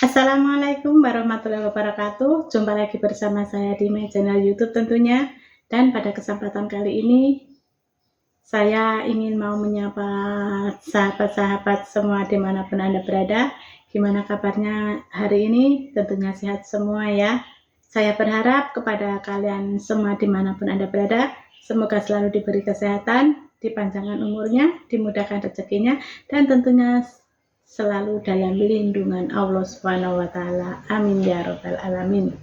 Assalamualaikum warahmatullahi wabarakatuh. Jumpa lagi bersama saya di my channel YouTube tentunya. Dan pada kesempatan kali ini saya ingin mau menyapa sahabat-sahabat semua dimanapun Anda berada. Gimana kabarnya hari ini? Tentunya sehat semua ya. Saya berharap kepada kalian semua dimanapun Anda berada, semoga selalu diberi kesehatan, dipanjangkan umurnya, dimudahkan rezekinya, dan tentunya selalu dalam lindungan Allah Subhanahu wa taala. Amin ya rabbal alamin.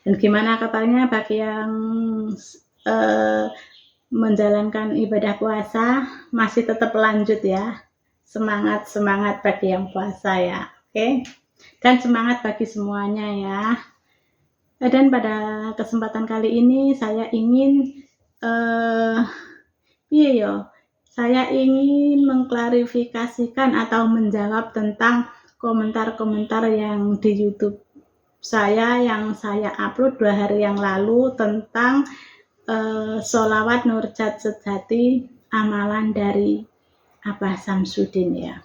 Dan gimana kabarnya bagi yang menjalankan ibadah puasa, masih tetap lanjut ya. Semangat bagi yang puasa ya. Oke. Dan semangat bagi semuanya ya. Dan pada kesempatan kali ini saya ingin saya ingin mengklarifikasikan atau menjawab tentang komentar-komentar yang di YouTube saya yang saya upload 2 hari yang lalu tentang sholawat Nurjat Sejati amalan dari Abah Samsudin ya.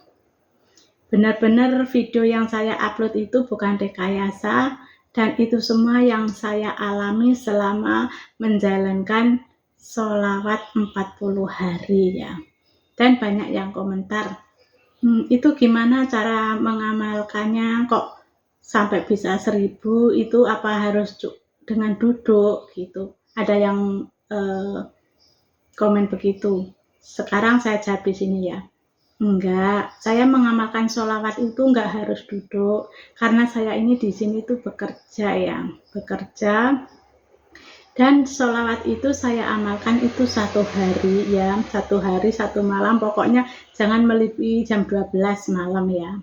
Benar-benar video yang saya upload itu bukan rekayasa, dan itu semua yang saya alami selama menjalankan sholawat 40 hari ya. Dan banyak yang komentar, itu gimana cara mengamalkannya kok sampai bisa 1000, itu apa harus dengan duduk gitu. Ada yang komen begitu. Sekarang saya jawab di sini ya. Enggak, saya mengamalkan sholawat itu enggak harus duduk, karena saya ini di sini tuh bekerja ya, dan sholawat itu saya amalkan itu 1 hari ya, 1 hari 1 malam, pokoknya jangan melebihi jam 12 malam ya.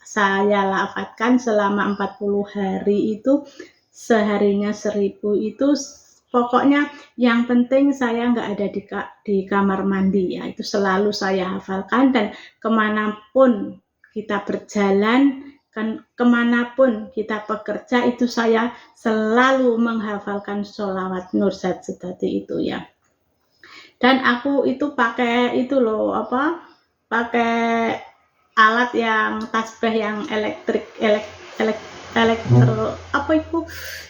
Saya lafadzkan selama 40 hari itu seharinya 1000 itu. Pokoknya yang penting saya nggak ada di kamar mandi ya, itu selalu saya hafalkan. Dan kemanapun kita berjalan, kemanapun kita bekerja, itu saya selalu menghafalkan sholawat Nurjat Sejati itu ya. Dan aku itu pakai itu loh, pakai alat yang tasbih yang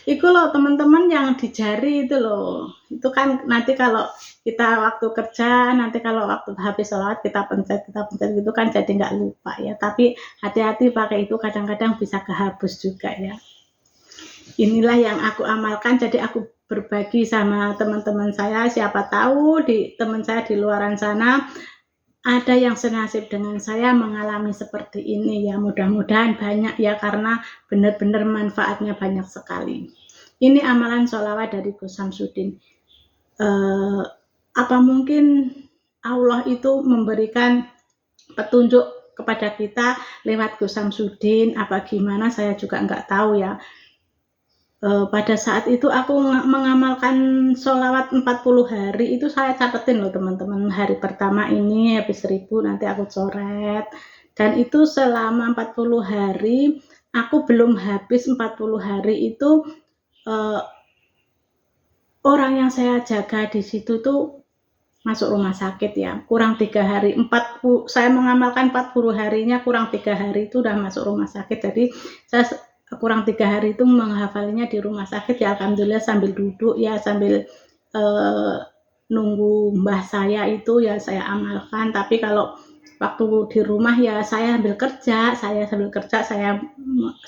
itu loh teman-teman, yang di jari itu loh. Itu kan nanti kalau kita waktu kerja, nanti kalau waktu habis sholawat kita pencet gitu kan, jadi nggak lupa ya. Tapi hati-hati pakai itu, kadang-kadang bisa kehabis juga ya. Inilah yang aku amalkan, jadi aku berbagi sama teman-teman saya. Siapa tahu teman saya di luaran sana ada yang senasib dengan saya mengalami seperti ini ya. Mudah-mudahan banyak ya, karena benar-benar manfaatnya banyak sekali. Ini amalan sholawat dari Gus Samsudin. Apa mungkin Allah itu memberikan petunjuk kepada kita lewat Gus Samsudin, apa gimana, saya juga nggak tahu ya. Pada saat itu aku mengamalkan sholawat 40 hari itu saya catetin loh teman-teman. Hari pertama ini habis 1000, nanti aku coret. Dan itu selama 40 hari, aku belum habis 40 hari itu, orang yang saya jaga di situ tuh masuk rumah sakit ya. Kurang 3 hari, saya mengamalkan 40 harinya, kurang 3 hari itu udah masuk rumah sakit. Jadi saya kurang 3 hari itu menghafalnya di rumah sakit ya. Alhamdulillah sambil duduk ya, sambil nunggu mbah saya itu ya saya amalkan. Tapi kalau waktu di rumah ya saya sambil kerja, saya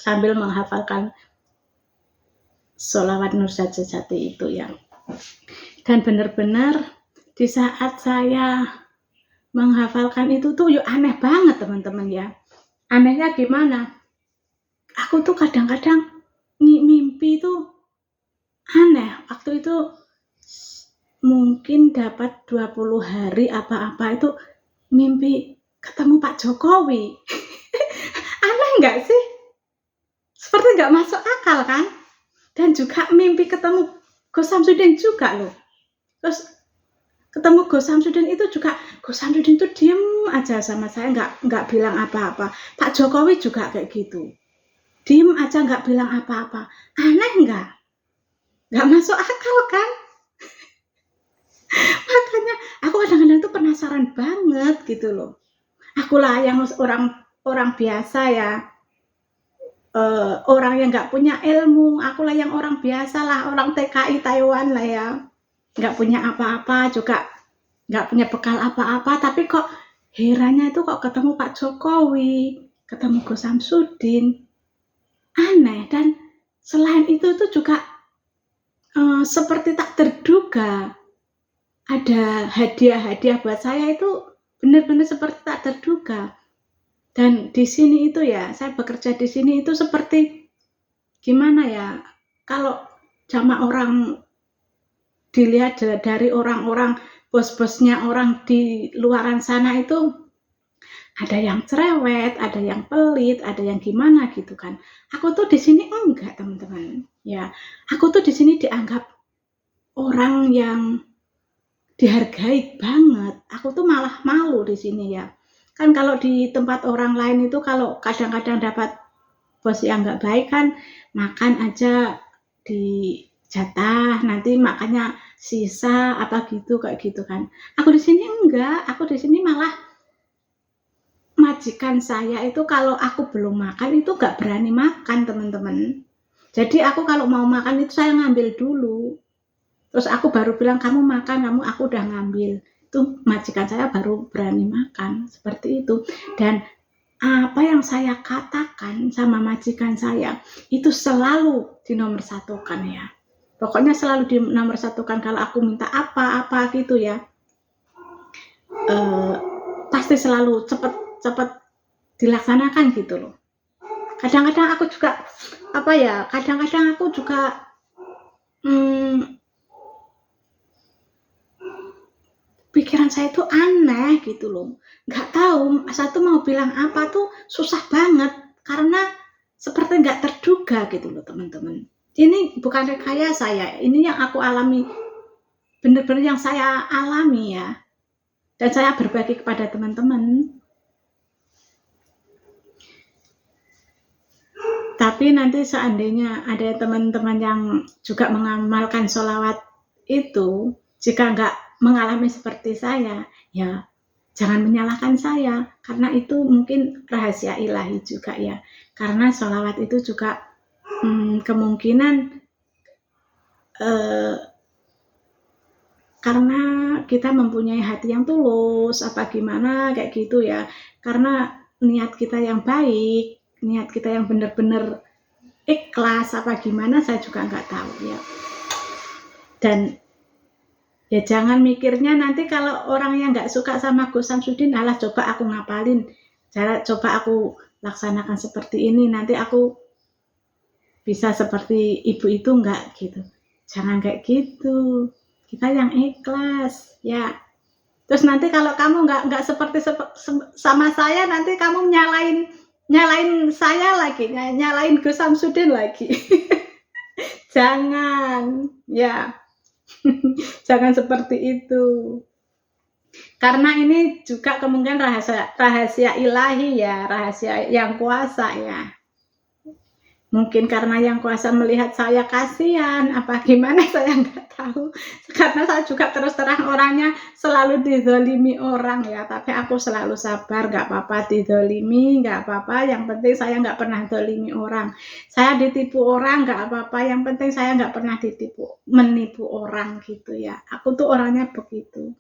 sambil menghafalkan sholawat Nurjat Sejati itu ya. Dan benar-benar di saat saya menghafalkan itu tuh yuk aneh banget teman-teman ya. Anehnya gimana? Aku tuh kadang-kadang mimpi tuh aneh. Waktu itu mungkin dapat 20 hari apa-apa itu mimpi ketemu Pak Jokowi. Aneh nggak sih? Seperti nggak masuk akal kan? Dan juga mimpi ketemu Gus Samsudin juga loh. Terus ketemu Gus Samsudin itu juga, Gus Samsudin tuh diem aja sama saya, nggak bilang apa-apa. Pak Jokowi juga kayak gitu, diem aja nggak bilang apa-apa. Aneh nggak masuk akal kan? Makanya aku kadang-kadang tuh penasaran banget gitu loh. Akulah yang orang biasa ya, orang yang nggak punya ilmu, akulah yang orang biasa lah, orang TKI Taiwan lah ya, nggak punya apa-apa juga, nggak punya bekal apa-apa, tapi kok herannya itu kok ketemu Pak Jokowi, ketemu Gus Samsudin, aneh. Dan selain itu juga seperti tak terduga ada hadiah-hadiah buat saya, itu benar-benar seperti tak terduga. Dan di sini itu ya, saya bekerja di sini itu seperti gimana ya, kalau sama orang dilihat dari orang-orang bos-bosnya orang di luaran sana itu ada yang cerewet, ada yang pelit, ada yang gimana gitu kan. Aku tuh di sini enggak, teman-teman. Ya, aku tuh di sini dianggap orang yang dihargai banget. Aku tuh malah malu di sini ya. Kan kalau di tempat orang lain itu kalau kadang-kadang dapat bos yang nggak baik kan, makan aja di jatah, nanti makannya sisa apa gitu kayak gitu kan. Aku di sini enggak, aku di sini malah majikan saya itu kalau aku belum makan itu nggak berani makan, teman-teman. Jadi aku kalau mau makan itu saya ngambil dulu. Terus aku baru bilang, kamu makan, aku udah ngambil. Itu majikan saya baru berani makan, seperti itu. Dan apa yang saya katakan sama majikan saya, itu selalu dinomorsatukan ya. Pokoknya selalu dinomorsatukan, kalau aku minta apa-apa gitu ya. Pasti selalu cepet dilaksanakan gitu loh. Kadang-kadang aku juga, kadang-kadang aku juga pikiran saya itu aneh gitu loh, nggak tahu saya tuh mau bilang apa tuh susah banget, karena seperti nggak terduga gitu loh, teman-teman. Ini bukan rekayasa ya, ini yang aku alami, bener-bener yang saya alami ya, dan saya berbagi kepada teman-teman. Tapi nanti seandainya ada teman-teman yang juga mengamalkan sholawat itu, jika nggak mengalami seperti saya, ya jangan menyalahkan saya, karena itu mungkin rahasia ilahi juga ya. Karena sholawat itu juga kemungkinan karena kita mempunyai hati yang tulus, apa gimana kayak gitu ya. Karena niat kita yang baik, niat kita yang benar-benar ikhlas, apa gimana saya juga nggak tahu ya. Dan ya jangan mikirnya nanti kalau orang yang nggak suka sama Gus Samsudin, alah coba aku ngapalin, coba aku laksanakan seperti ini, nanti aku bisa seperti ibu itu, enggak gitu. Jangan kayak gitu. Kita yang ikhlas ya. Terus nanti kalau kamu nggak seperti sama saya, nanti kamu nyalain saya lagi, nyalain Gus Samsudin lagi. Jangan ya. Jangan seperti itu. Karena ini juga kemungkinan rahasia ilahi ya, rahasia yang kuasa ya. Mungkin karena yang kuasa melihat saya kasihan, apa gimana saya nggak tahu. Karena saya juga terus terang orangnya selalu dizolimi orang ya, tapi aku selalu sabar, nggak apa-apa dizolimi, nggak apa-apa. Yang penting saya nggak pernah zolimi orang. Saya ditipu orang nggak apa-apa, yang penting saya nggak pernah menipu orang gitu ya. Aku tuh orangnya begitu.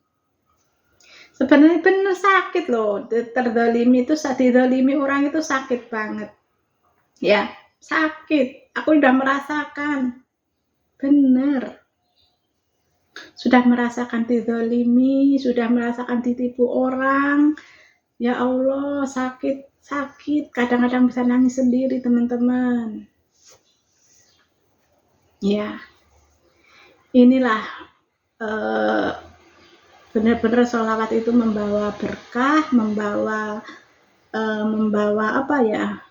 Sebenarnya bener sakit loh, terzolimi itu, dizolimi orang itu sakit banget ya. Sakit, aku udah merasakan, bener, sudah merasakan dizolimi, sudah merasakan ditipu orang, ya Allah, sakit, kadang-kadang bisa nangis sendiri, teman-teman. Ya, inilah benar-benar sholawat itu membawa berkah, membawa apa ya,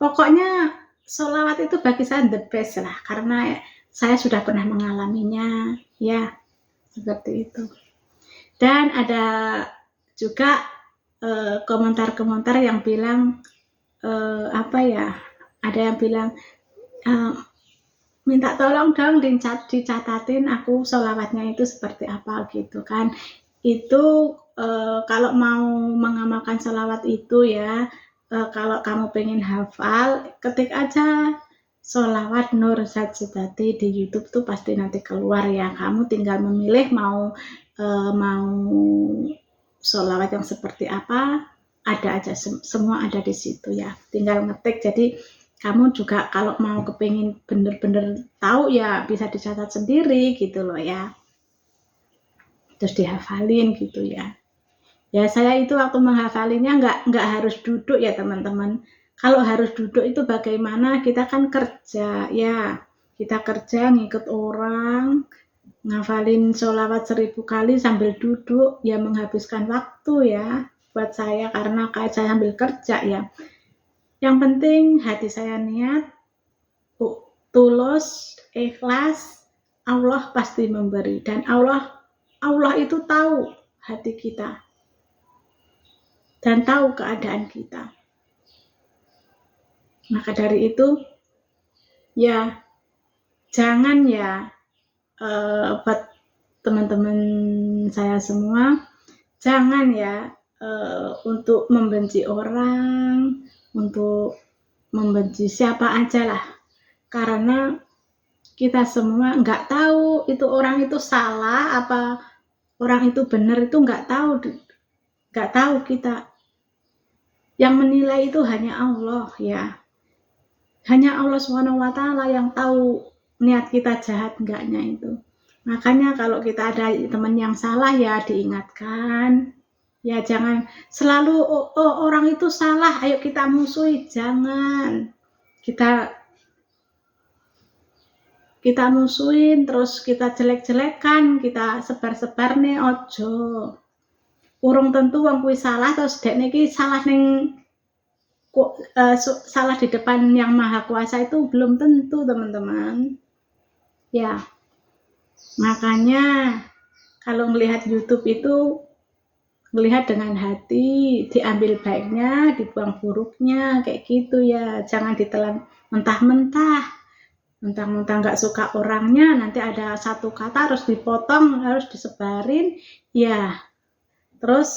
pokoknya sholawat itu bagi saya the best lah, karena saya sudah pernah mengalaminya ya, seperti itu. Dan ada juga komentar-komentar yang bilang ada yang bilang minta tolong dong dicatatin aku sholawatnya itu seperti apa gitu kan. Itu kalau mau mengamalkan sholawat itu ya, kalau kamu pengen hafal, ketik aja Sholawat Nur Sajidati di YouTube tuh pasti nanti keluar ya. Kamu tinggal memilih mau sholawat yang seperti apa, ada aja, semua ada di situ ya. Tinggal ngetik. Jadi kamu juga kalau mau kepingin bener-bener tahu ya bisa dicatat sendiri gitu loh ya. Terus dihafalin gitu ya. Ya saya itu waktu menghafalinya nggak harus duduk ya teman-teman. Kalau harus duduk itu bagaimana? Kita kan kerja ya. Kita kerja ngikut orang, ngafalin sholawat 1000 kali sambil duduk ya menghabiskan waktu ya buat saya karena kayak saya sambil kerja ya. Yang penting hati saya niat, tulus, ikhlas, Allah pasti memberi dan Allah itu tahu hati kita dan tahu keadaan kita. Maka dari itu ya jangan ya buat teman-teman saya semua, jangan ya untuk membenci orang, untuk membenci siapa aja lah, karena kita semua nggak tahu itu orang itu salah apa orang itu benar, itu nggak tahu kita. Yang menilai itu hanya Allah ya, hanya Allah SWT yang tahu niat kita jahat enggaknya itu. Makanya kalau kita ada teman yang salah ya diingatkan. Ya jangan selalu orang itu salah, ayo kita musuhi, jangan. Kita musuhin terus kita jelek-jelekan, kita sebar-sebar nih ojo. Urung tentu wong kuwi salah terus dek niki salah ning salah di depan yang maha kuasa itu belum tentu teman-teman ya. Makanya kalau melihat YouTube itu melihat dengan hati, diambil baiknya, dibuang buruknya, kayak gitu ya. Jangan ditelan mentah-mentah nggak suka orangnya, nanti ada satu kata harus dipotong, harus disebarin ya. Terus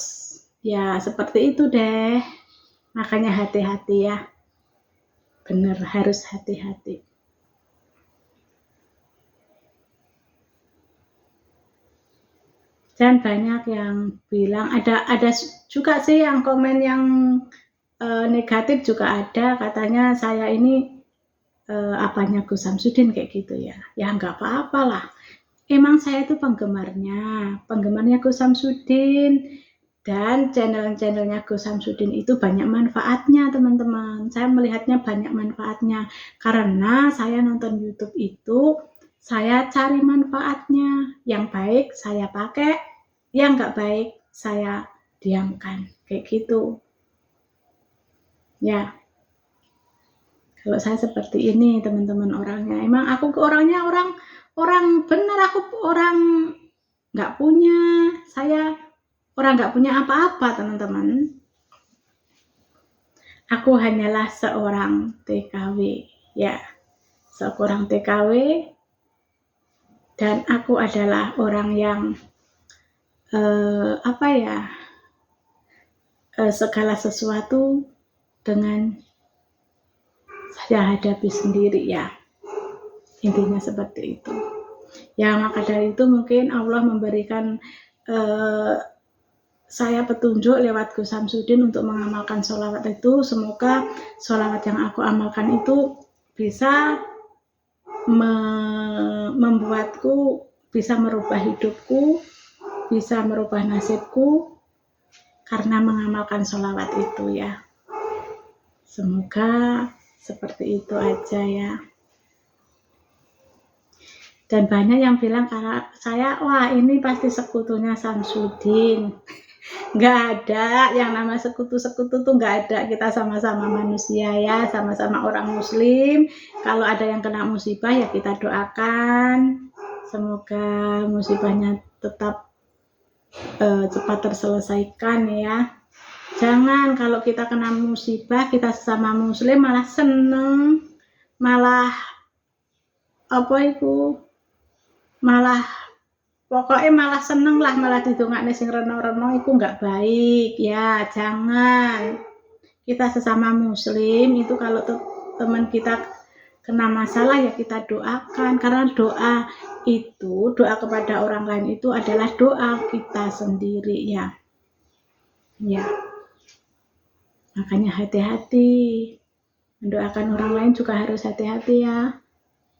ya seperti itu deh. Makanya hati-hati ya. Bener, harus hati-hati. Dan banyak yang bilang, ada juga sih yang komen yang negatif juga ada, katanya saya ini apanya Gus Samsudin kayak gitu ya. Ya nggak apa-apa lah. Emang saya itu penggemarnya Gus Samsudin. Dan channel-channelnya Gus Samsudin itu banyak manfaatnya teman-teman. Saya melihatnya banyak manfaatnya. Karena saya nonton YouTube itu, saya cari manfaatnya. Yang baik saya pakai, yang nggak baik saya diamkan. Kayak gitu. Ya. Kalau saya seperti ini teman-teman orangnya. Emang aku orangnya orang benar, aku orang nggak punya. Saya orang nggak punya apa-apa teman-teman. Aku hanyalah seorang TKW ya, seorang TKW, dan aku adalah orang yang segala sesuatu dengan saya hadapi sendiri ya, intinya seperti itu ya. Maka dari itu mungkin Allah memberikan saya petunjuk lewat Gus Samsudin untuk mengamalkan sholawat itu. Semoga sholawat yang aku amalkan itu bisa membuatku bisa merubah hidupku, bisa merubah nasibku karena mengamalkan sholawat itu ya. Semoga seperti itu aja ya. Dan banyak yang bilang karena saya, wah ini pasti sekutunya Samsudin. Nggak ada yang nama sekutu-sekutu tuh nggak ada. Kita sama-sama manusia ya, sama-sama orang muslim. Kalau ada yang kena musibah ya kita doakan, semoga musibahnya tetap cepat terselesaikan ya. Jangan kalau kita kena musibah, kita sesama muslim malah seneng, malah pokoknya malah seneng lah, malah didongakne sing reno-reno itu nggak baik ya. Jangan kita sesama muslim itu kalau teman kita kena masalah ya kita doakan, karena doa kepada orang lain itu adalah doa kita sendiri ya. Makanya hati-hati, mendoakan orang lain juga harus hati-hati ya.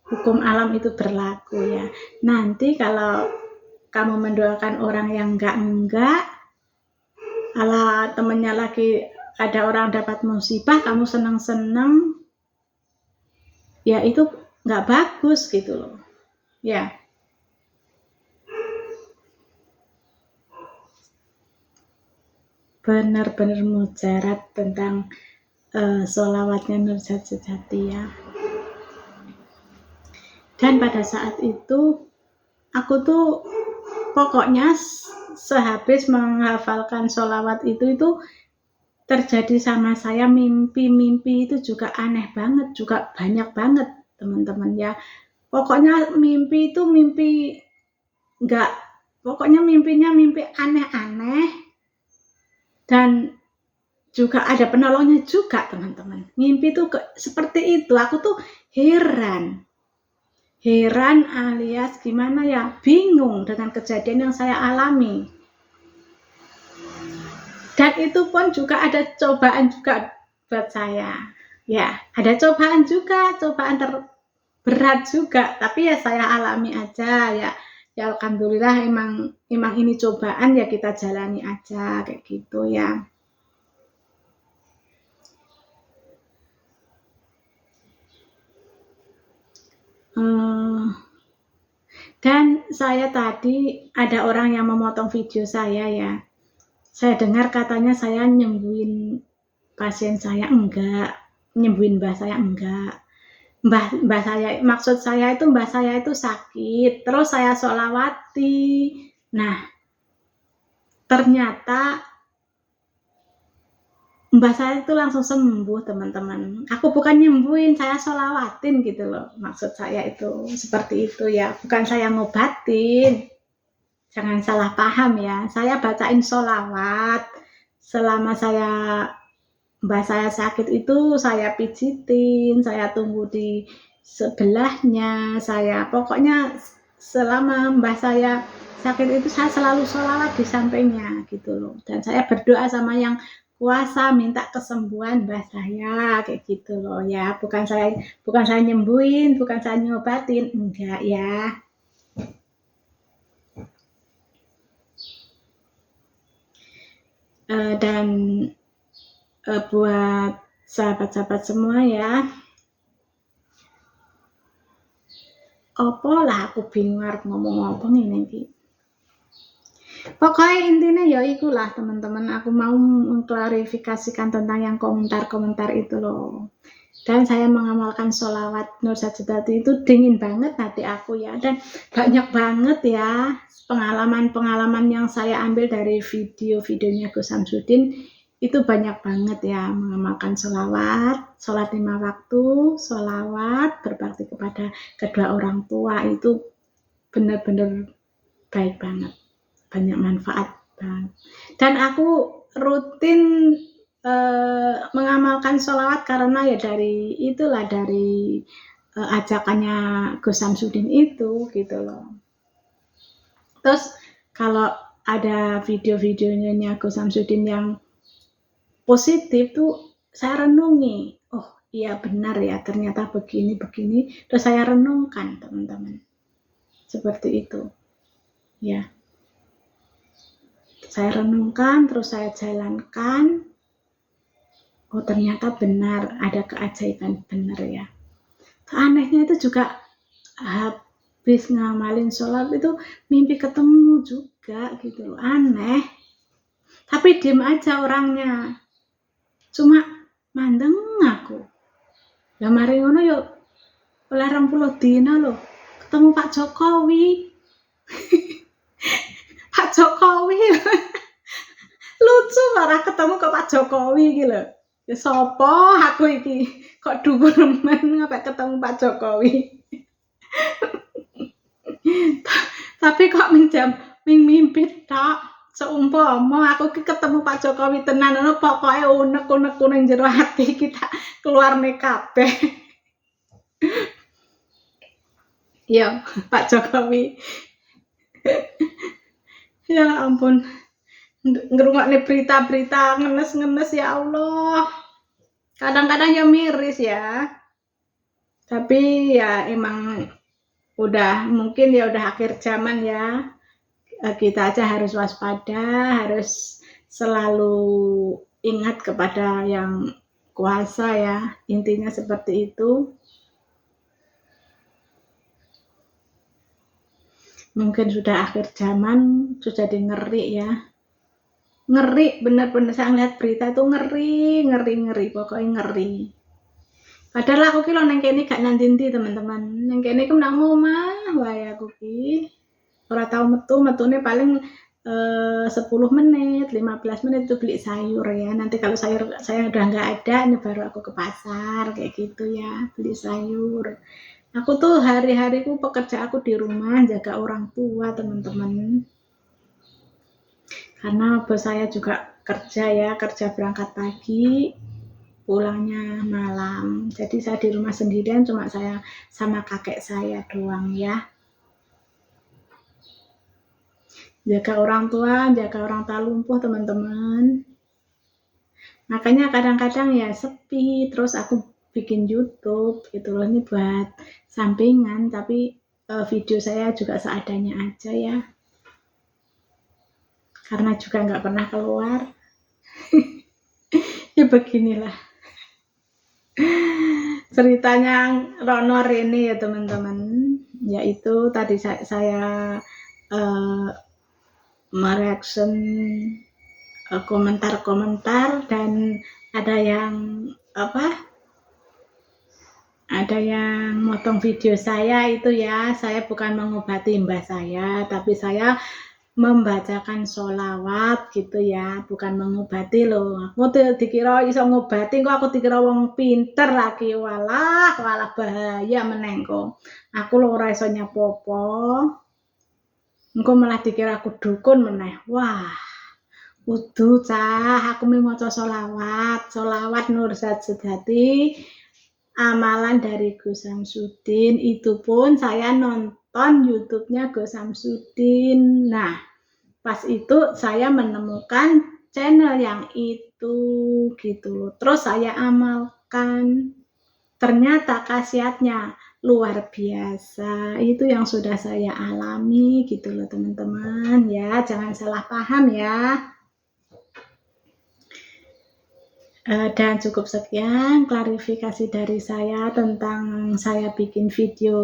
Hukum alam itu berlaku ya. Nanti kalau kamu mendoakan orang yang enggak, kalau temennya lagi ada orang dapat musibah, kamu senang-senang, ya itu nggak bagus gitu loh. Ya. Benar-benar mujarab tentang sholawatnya Nurjat Sejati ya. Dan pada saat itu aku tuh pokoknya sehabis menghafalkan sholawat itu terjadi sama saya mimpi itu juga aneh banget, juga banyak banget teman-teman ya. Pokoknya mimpinya mimpi aneh-aneh, dan juga ada penolongnya juga teman-teman. Mimpi itu seperti itu, aku tuh heran alias gimana ya, bingung dengan kejadian yang saya alami. Dan itu pun juga ada cobaan juga buat saya. Ya, ada cobaan terberat juga, tapi ya saya alami aja ya. Ya alhamdulillah emang ini cobaan ya kita jalani aja kayak gitu ya. Dan saya tadi ada orang yang memotong video saya ya. Saya dengar katanya saya nyembuhin pasien saya, enggak. Nyembuhin mbah saya, enggak. Mbah saya, maksud saya itu mbah saya itu sakit, terus saya sholawati. Nah, ternyata mbah saya itu langsung sembuh teman-teman. Aku bukan nyembuhin, saya sholawatin gitu loh. Maksud saya itu seperti itu ya, bukan saya ngobatin. Jangan salah paham ya, saya bacain sholawat. Selama mbah saya sakit itu saya pijitin, saya tunggu di sebelahnya, pokoknya selama mbah saya sakit itu saya selalu sholawat di sampingnya gitu loh. Dan saya berdoa sama yang kuasa minta kesembuhan mbah saya kayak gitu loh ya. Bukan saya nyembuhin, bukan saya nyobatin, enggak ya. Dan buat sahabat-sahabat semua ya, opo lah aku bingung harus ngomong apa ini. Pokoknya intinya ya ikulah teman-teman, aku mau mengklarifikasikan tentang yang komentar-komentar itu loh. Dan saya mengamalkan sholawat Nurjat Sejati itu dingin banget hati aku ya. Dan banyak banget ya pengalaman-pengalaman yang saya ambil dari video-videonya Gus Samsudin. Itu banyak banget ya mengamalkan sholat 5 waktu, sholawat, berbakti kepada kedua orang tua, itu benar-benar baik banget. Banyak manfaat banget. Dan aku rutin mengamalkan sholawat karena ya dari ajakannya Gus Samsudin itu gitu loh. Terus kalau ada video-videonya Gus Samsudin yang positif tuh saya renungi, oh iya benar ya ternyata begini, terus saya renungkan teman-teman, seperti itu ya. Saya renungkan, terus saya jalankan. Oh ternyata benar, ada keajaiban benar ya. Anehnya itu juga habis ngamalin sholat itu mimpi ketemu juga gitu loh, aneh. Tapi diem aja orangnya, cuma mandeng aku. Lah mari ngono yuk, oleh 20 dina loh, ketemu Pak Jokowi. Pak Jokowi lucu marah ketemu ke Pak Jokowi gitu. Ya sopo aku iki kok dhuwur men ngapa ketemu Pak Jokowi. Tapi kok mimpi tok. seumpama aku ki ketemu Pak Jokowi tenan ngono pokoke unek-unek ning jero ati kita keluarne kabeh. Ya, Pak Jokowi. Ya ampun. Ngrungokne berita-berita ngenes-ngenes ya Allah. Kadang-kadang ya miris ya. Tapi ya emang udah mungkin ya udah akhir zaman ya. Kita aja harus waspada, harus selalu ingat kepada yang kuasa ya. Intinya seperti itu. Mungkin sudah akhir zaman, sudah jadi ngeri ya. Ngeri, bener-bener saya ngeliat berita itu ngeri, pokoknya ngeri. Padahal aku ki lho nang kene gak nang ndi teman-teman. Nang kene ku nang omah wae aku ki. Ora tau metune paling 10 menit, 15 menit itu beli sayur ya. Nanti kalau sayur saya udah nggak ada, ini baru aku ke pasar kayak gitu ya, beli sayur. Aku tuh hari-hariku pekerja aku di rumah jaga orang tua teman-teman. Karena bos saya juga kerja berangkat pagi, pulangnya malam. Jadi saya di rumah sendirian, cuma saya sama kakek saya doang ya. Jaga orang tua lumpuh teman-teman. Makanya kadang-kadang ya sepi, terus aku bikin YouTube gitu loh, ini buat sampingan, tapi video saya juga seadanya aja ya. Karena juga nggak pernah keluar. Ya beginilah. Ceritanya Rono ini ya teman-teman, yaitu tadi saya mereaction komentar-komentar dan ada yang motong video saya itu ya. Saya bukan mengobati mbah saya, tapi saya membacakan sholawat gitu ya, bukan mengobati loh. Aku dikira iso ngobati, kok aku dikira wong pinter lagi. Walah bahaya meneng kok. Aku lho ora iso nyapopo. Engko malah dikira aku dukun meneh. Wah. Kudu cah, aku maca sholawat Nur Zat Sejati, amalan dari Gus Samsudin. Itu pun saya nonton YouTube-nya Gus Samsudin. Nah, pas itu saya menemukan channel yang itu gitu. Terus saya amalkan. Ternyata khasiatnya luar biasa. Itu yang sudah saya alami gitu loh teman-teman ya. Jangan salah paham ya. Dan cukup sekian klarifikasi dari saya tentang saya bikin video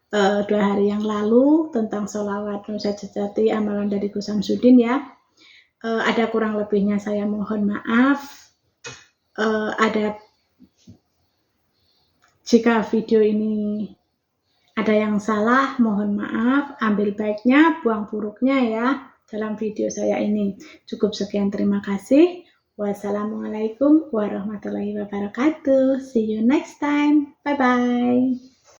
2 hari yang lalu tentang sholawat Nur Zat Sejati amalan dari Gus Samsudin ya. Ada kurang lebihnya saya mohon maaf. Jika video ini ada yang salah, mohon maaf. Ambil baiknya, buang buruknya ya dalam video saya ini. Cukup sekian, terima kasih. Wassalamualaikum warahmatullahi wabarakatuh. See you next time. Bye-bye.